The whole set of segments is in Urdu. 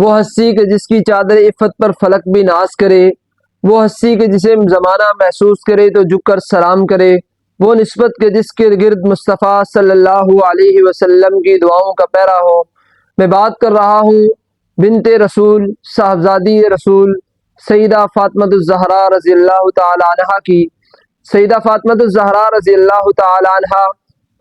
وہ ہستی کہ جس کی چادر عفت پر فلک بھی ناز کرے، وہ ہستی کہ جسے زمانہ محسوس کرے تو جھک کر سلام کرے، وہ نسبت کہ جس کے گرد مصطفیٰ صلی اللہ علیہ وسلم کی دعاؤں کا پیرا ہو۔ میں بات کر رہا ہوں بنت رسول، صاحبزادی رسول، سیدہ فاطمۃ الزہرا رضی اللہ تعالی عنہا کی۔ سیدہ فاطمۃ الزہرا رضی اللہ تعالی عنہا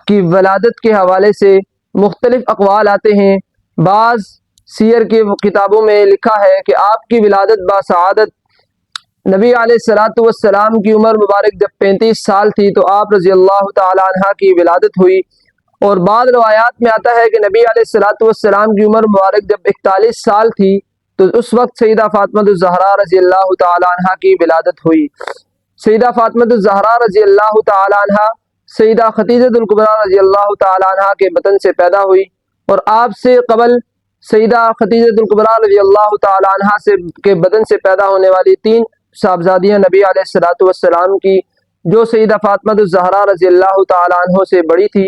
کی ولادت کے حوالے سے مختلف اقوال آتے ہیں۔ بعض سیر کے کتابوں میں لکھا ہے کہ آپ کی ولادت باسعادت، نبی علیہ الصلوۃ والسلام کی عمر مبارک جب 35 سال تھی تو آپ رضی اللہ تعالی عنہ کی ولادت ہوئی، اور بعض روایات میں آتا ہے کہ نبی علیہ الصلوۃ والسلام کی عمر مبارک جب 41 سال تھی تو اس وقت سیدہ فاطمۃ الزہرا رضی اللہ تعالی عنہ کی ولادت ہوئی۔ سیدہ فاطمۃ الزہرا رضی اللہ تعالی عنہ سیدہ خدیجہ الکبریٰ رضی اللہ تعالی عنہ کے بطن سے پیدا ہوئی، اور آپ سے قبل سیدہ خدیجہ الکبریٰ رضی اللہ تعالی عنہ کے بدن سے پیدا ہونے والی 3 صاحبزادیاں نبی علیہ الصلوۃ والسلام کی، جو سیدہ فاطمۃ الزہرا رضی اللہ تعالی عنہ سے بڑی تھی۔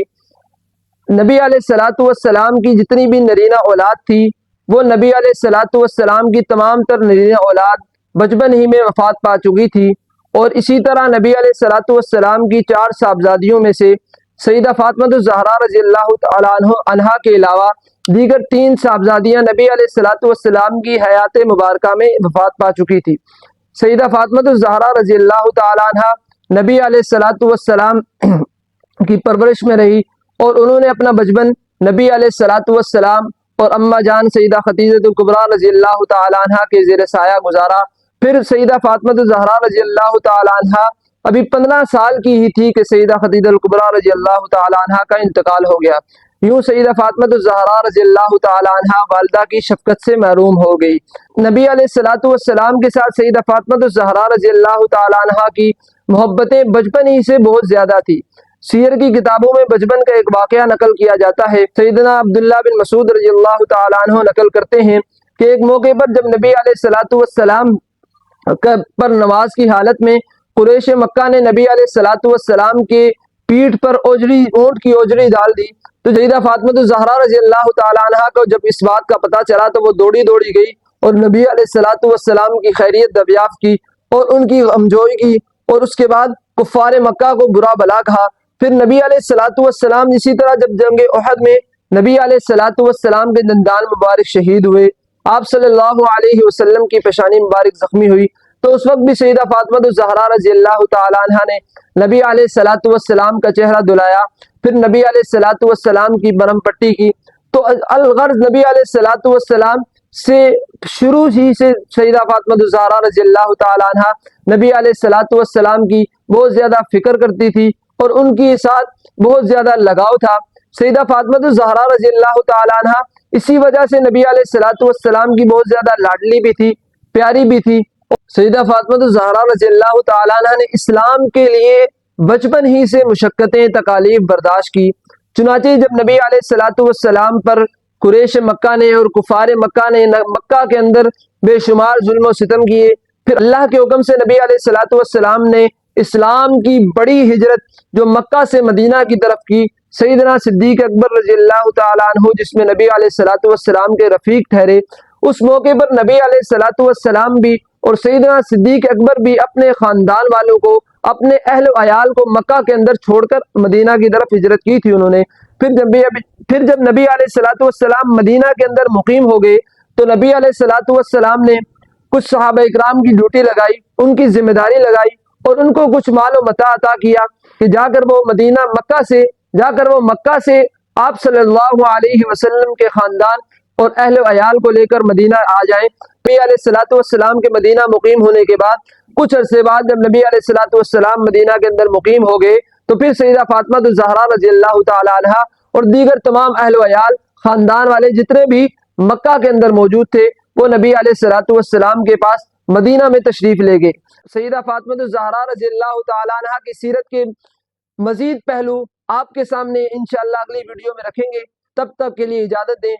نبی علیہ الصلوۃ والسلام کی جتنی بھی نرینہ اولاد تھی، وہ نبی علیہ الصلوۃ والسلام کی تمام تر نرینہ اولاد بچپن ہی میں وفات پا چکی تھی، اور اسی طرح نبی علیہ الصلوۃ والسلام کی 4 صاحبزادیوں میں سے سیدہ فاطمۃ الزہرا رضی اللہ تعالی عنہا کے علاوہ دیگر 3 صاحبزادیاں نبی علیہ الصلوۃ والسلام کی حیات مبارکہ میں وفات پا چکی تھی۔ سیدہ فاطمۃ الزہرا رضی اللہ تعالی عنہا نبی علیہ الصلوۃ والسلام کی پرورش میں رہی، اور انہوں نے اپنا بچپن نبی علیہ الصلوۃ والسلام اور اماں جان سیدہ خدیجہ الکبریٰ رضی اللہ تعالی عنہا کے زیر سایہ گزارا۔ پھر سیدہ فاطمۃ الزہرا رضی اللہ تعالی عنہا ابھی 15 سال کی ہی تھی کہ سیدہ خدیجہ الکبریٰ رضی اللہ تعالی عنہا کا انتقال ہو گیا۔ یوں سیدہ فاطمۃ الزہرا رضی اللہ تعالی عنہا والدہ کی شفقت سے محروم ہو گئی۔ نبی علیہ الصلوۃ والسلام کے ساتھ سیدہ فاطمۃ الزہرا رضی اللہ تعالی عنہا کی محبتیں بچپن ہی سے بہت زیادہ تھی۔ سیر کی کتابوں میں بچپن کا ایک واقعہ نقل کیا جاتا ہے۔ سیدنا عبداللہ بن مسعود رضی اللہ تعالی عنہ نقل کرتے ہیں کہ ایک موقع پر جب نبی علیہ الصلوۃ والسلام پر نماز کی حالت میں قریش مکہ نے نبی علیہ الصلوۃ والسلام کے پیٹھ پر اونٹ کی اوجری ڈال دی، تو سیدہ فاطمۃ الزہرا رضی اللہ تعالی عنہا کو جب اس بات کا پتہ چلا تو وہ دوڑی گئی اور نبی علیہ الصلوۃ والسلام کی خیریت دریافت کی اور ان کی غمجوئی کی، اور اس کے بعد کفار مکہ کو برا بھلا کہا۔ پھر نبی علیہ الصلوۃ والسلام اسی طرح جب جنگ احد میں نبی علیہ الصلوۃ والسلام کے دندان مبارک شہید ہوئے، آپ صلی اللہ علیہ وسلم کی پیشانی مبارک زخمی ہوئی، تو اس وقت بھی سیدہ فاطمۃ الزہرا رضی اللہ تعالی عنہا نے نبی علیہ الصلوۃ والسلام کا چہرہ دھلایا، پھر نبی علیہ الصلوۃ والسلام کی برم پٹی کی۔ تو الغرض نبی علیہ الصلوۃ والسلام سے شروع ہی سے سیدہ فاطمۃ الزہرا رضی اللہ تعالی عنہا نبی علیہ الصلوۃ والسلام کی بہت زیادہ فکر کرتی تھی، اور ان کے ساتھ بہت زیادہ لگاؤ تھا۔ سیدہ فاطمۃ الزہرا رضی اللہ تعالی عنہا اسی وجہ سے نبی علیہ الصلوۃ والسلام کی بہت زیادہ لاڈلی بھی تھی، پیاری بھی تھی۔ سیدہ فاطمۃ الزہرا رضی اللہ تعالی عنہا نے اسلام کے لیے بچپن ہی سے مشقتیں تکالیف برداشت کی، چنانچہ جب نبی علیہ الصلوۃ والسلام پر قریش مکہ نے اور کفار مکہ نے مکہ کے اندر بے شمار ظلم و ستم کیے، پھر اللہ کے حکم سے نبی علیہ الصلوۃ والسلام نے اسلام کی بڑی ہجرت جو مکہ سے مدینہ کی طرف کی، سیدنا صدیق اکبر رضی اللہ تعالی عنہ جس میں نبی علیہ الصلوۃ والسلام کے رفیق ٹھہرے، اس موقع پر نبی علیہ الصلوۃ والسلام بھی اور سیدنا صدیق اکبر بھی اپنے خاندان والوں کو، اپنے اہل و عیال کو مکہ کے اندر چھوڑ کر مدینہ کی طرف ہجرت کی تھی انہوں نے۔ پھر جب نبی علیہ الصلوۃ والسلام مدینہ کے اندر مقیم ہو گئے تو نبی علیہ الصلوۃ والسلام نے کچھ صحابہ اکرام کی ڈیوٹی لگائی، ان کی ذمہ داری لگائی، اور ان کو کچھ مال و متاع عطا کیا کہ جا کر وہ مکہ سے آپ صلی اللہ علیہ وسلم کے خاندان اور اہل و عیال کو لے کر مدینہ آ جائیں۔ نبی علیہ الصلوۃ والسلام کے مدینہ مقیم ہونے کے بعد کچھ عرصے بعد جب نبی علیہ الصلوۃ والسلام مدینہ کے اندر مقیم ہو گئے تو پھر سیدہ فاطمہ الزہرا رضی اللہ تعالی عنہا اور دیگر تمام اہل و عیال خاندان والے جتنے بھی مکہ کے اندر موجود تھے وہ نبی علیہ الصلوۃ والسلام کے پاس مدینہ میں تشریف لے گئے۔ سیدہ فاطمہ الزہرا رضی اللہ تعالی عنہا کی سیرت کے مزید پہلو آپ کے سامنے انشاءاللہ اگلی ویڈیو میں رکھیں گے۔ تب تک کے لیے اجازت دیں۔